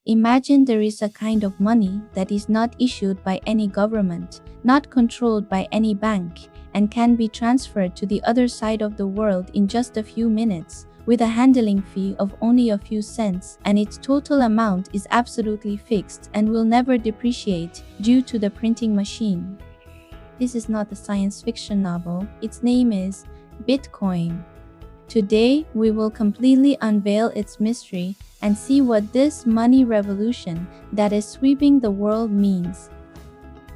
Imagine there is a kind of money that is not issued by any government, not controlled by any bank, and can be transferred to the other side of the world in just a few minutes, with a handling fee of only a few cents, and its total amount is absolutely fixed and will never depreciate due to the printing machine. This is not a science fiction novel. Its name is Bitcoin. Today, we will completely unveil its mystery and see what this money revolution that is sweeping the world means.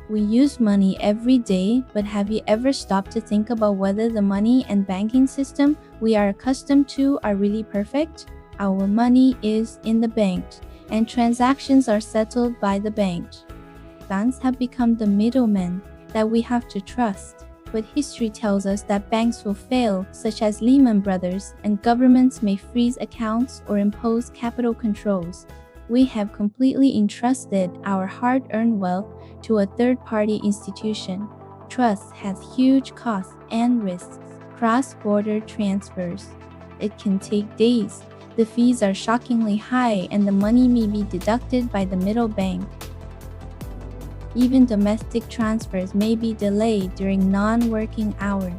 We use money every day, but have you ever stopped to think about whether the money and banking system we are accustomed to are really perfect? Our money is in the bank, and transactions are settled by the bank. Banks have become the middlemen that we have to trust. But history tells us that banks will fail, such as Lehman Brothers, and governments may freeze accounts or impose capital controls. We have completely entrusted our hard-earned wealth to a third-party institution. Trust has huge costs and risks. Cross-border transfers. It can take days. The fees are shockingly high, and the money may be deducted by the middle bank. Even domestic transfers may be delayed during non-working hours.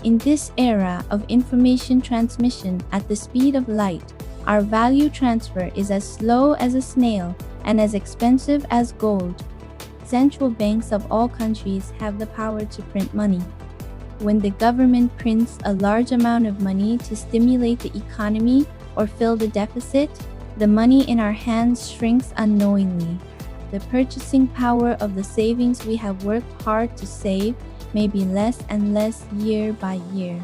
In this era of information transmission at the speed of light, our value transfer is as slow as a snail and as expensive as gold. Central banks of all countries have the power to print money. When the government prints a large amount of money to stimulate the economy or fill the deficit, the money in our hands shrinks unknowingly. The purchasing power of the savings we have worked hard to save may be less and less year by year.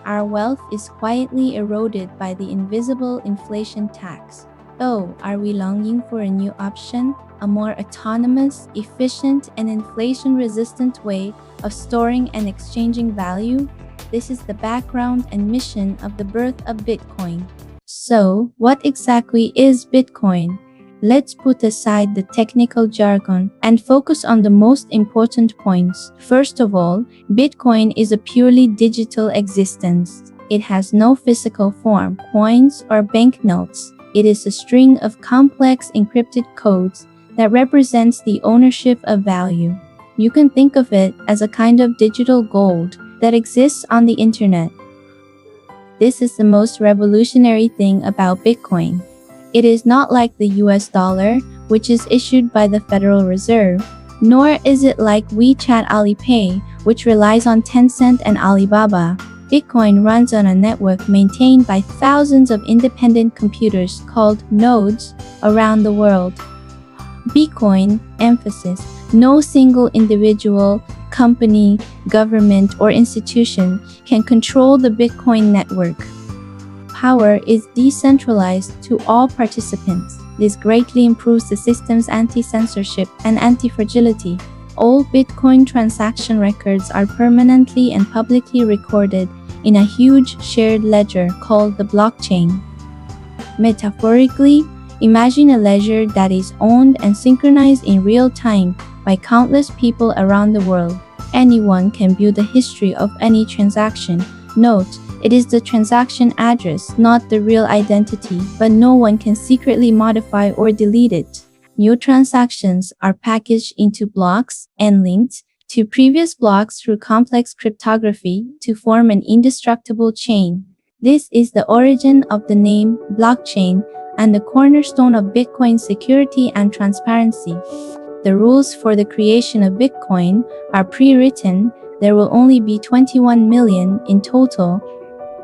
Our wealth is quietly eroded by the invisible inflation tax. Oh, are we longing for a new option? A more autonomous, efficient, and inflation-resistant way of storing and exchanging value? This is the background and mission of the birth of Bitcoin. So, what exactly is Bitcoin? Let's put aside the technical jargon and focus on the most important points. First of all, Bitcoin is a purely digital existence. It has no physical form, coins, or banknotes. It is a string of complex encrypted codes that represents the ownership of value. You can think of it as a kind of digital gold that exists on the internet. This is the most revolutionary thing about Bitcoin. It is not like the US dollar, which is issued by the Federal Reserve, nor is it like WeChat Alipay, which relies on Tencent and Alibaba. Bitcoin runs on a network maintained by thousands of independent computers called nodes around the world. Bitcoin, emphasis, no single individual, company, government, or institution can control the Bitcoin network. Power is decentralized to all participants. This greatly improves the system's anti-censorship and anti-fragility. All Bitcoin transaction records are permanently and publicly recorded in a huge shared ledger called the blockchain. Metaphorically, imagine a ledger that is owned and synchronized in real time by countless people around the world. Anyone can view the history of any transaction. Note, it is the transaction address, not the real identity, but no one can secretly modify or delete it. New transactions are packaged into blocks and linked to previous blocks through complex cryptography to form an indestructible chain. This is the origin of the name blockchain and the cornerstone of Bitcoin's security and transparency. The rules for the creation of Bitcoin are pre-written. There will only be 21 million in total.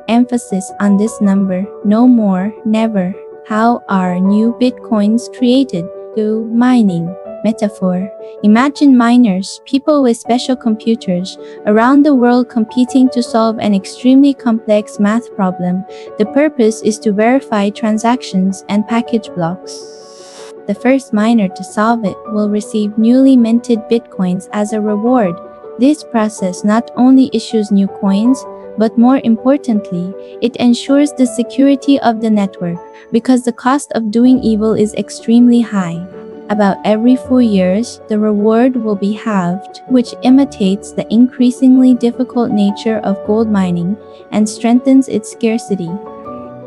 Emphasis on this number, no more, never. How are new Bitcoins created? Through mining. Metaphor. Imagine miners, people with special computers, around the world competing to solve an extremely complex math problem. The purpose is to verify transactions and package blocks. The first miner to solve it will receive newly minted Bitcoins as a reward. This process not only issues new coins, but more importantly, it ensures the security of the network, because the cost of doing evil is extremely high. About every 4 years, the reward will be halved, which imitates the increasingly difficult nature of gold mining and strengthens its scarcity.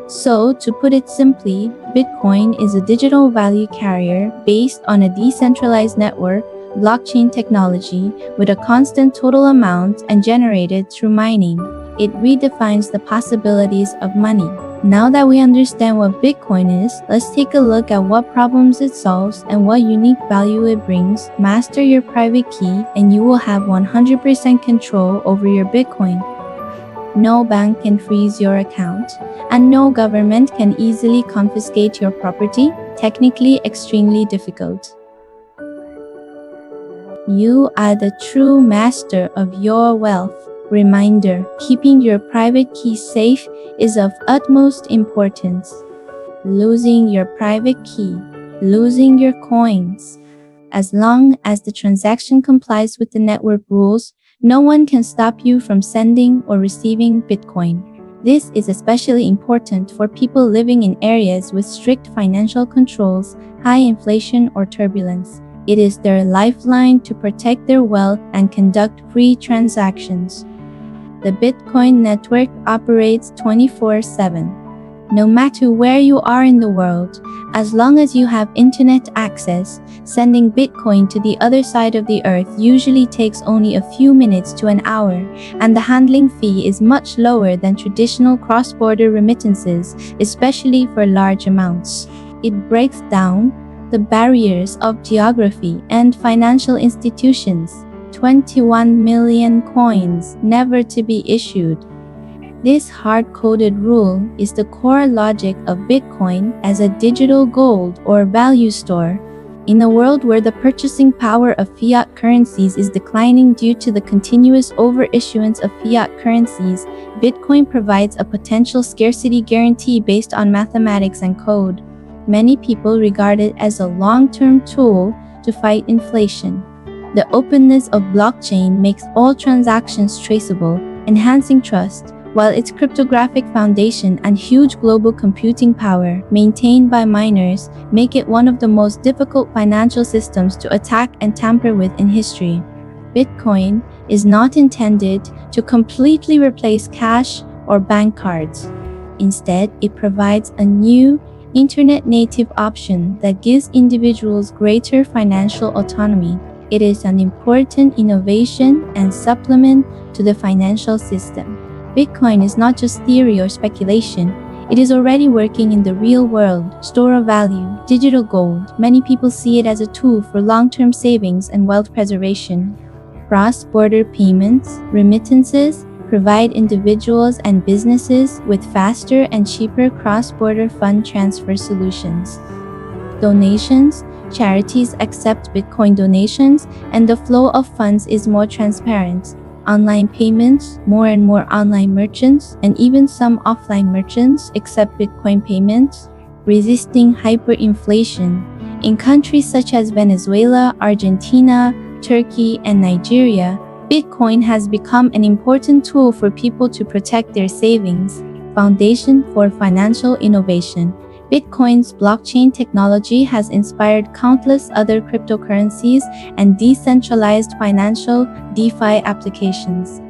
So, to put it simply, Bitcoin is a digital value carrier based on a decentralized network, blockchain technology, with a constant total amount and generated through mining. It redefines the possibilities of money. Now that we understand what Bitcoin is, let's take a look at what problems it solves and what unique value it brings. Master your private key and you will have 100% control over your Bitcoin. No bank can freeze your account, and no government can easily confiscate your property, technically extremely difficult. You are the true master of your wealth. Reminder: keeping your private key safe is of utmost importance. Losing your private key, losing your coins. As long as the transaction complies with the network rules, no one can stop you from sending or receiving Bitcoin. This is especially important for people living in areas with strict financial controls, high inflation, or turbulence. It is their lifeline to protect their wealth and conduct free transactions. The Bitcoin network operates 24/7. No matter where you are in the world, as long as you have internet access, sending Bitcoin to the other side of the earth usually takes only a few minutes to an hour, and the handling fee is much lower than traditional cross-border remittances, especially for large amounts. It breaks down the barriers of geography and financial institutions. 21 million coins never to be issued. This hard-coded rule is the core logic of Bitcoin as a digital gold or value store. In a world where the purchasing power of fiat currencies is declining due to the continuous overissuance of fiat currencies, Bitcoin provides a potential scarcity guarantee based on mathematics and code. Many people regard it as a long-term tool to fight inflation. The openness of blockchain makes all transactions traceable, enhancing trust, while its cryptographic foundation and huge global computing power maintained by miners make it one of the most difficult financial systems to attack and tamper with in history. Bitcoin is not intended to completely replace cash or bank cards. Instead, it provides a new, internet-native option that gives individuals greater financial autonomy. It is an important innovation and supplement to the financial system. Bitcoin is not just theory or speculation. It is already working in the real world, store of value, digital gold. Many people see it as a tool for long-term savings and wealth preservation. Cross-border payments, remittances, provide individuals and businesses with faster and cheaper cross-border fund transfer solutions. Donations, charities accept Bitcoin donations, and the flow of funds is more transparent. Online payments, more and more online merchants, and even some offline merchants accept Bitcoin payments, resisting hyperinflation. In countries such as Venezuela, Argentina, Turkey, and Nigeria, Bitcoin has become an important tool for people to protect their savings. Foundation for financial innovation. Bitcoin's blockchain technology has inspired countless other cryptocurrencies and decentralized financial (DeFi) applications.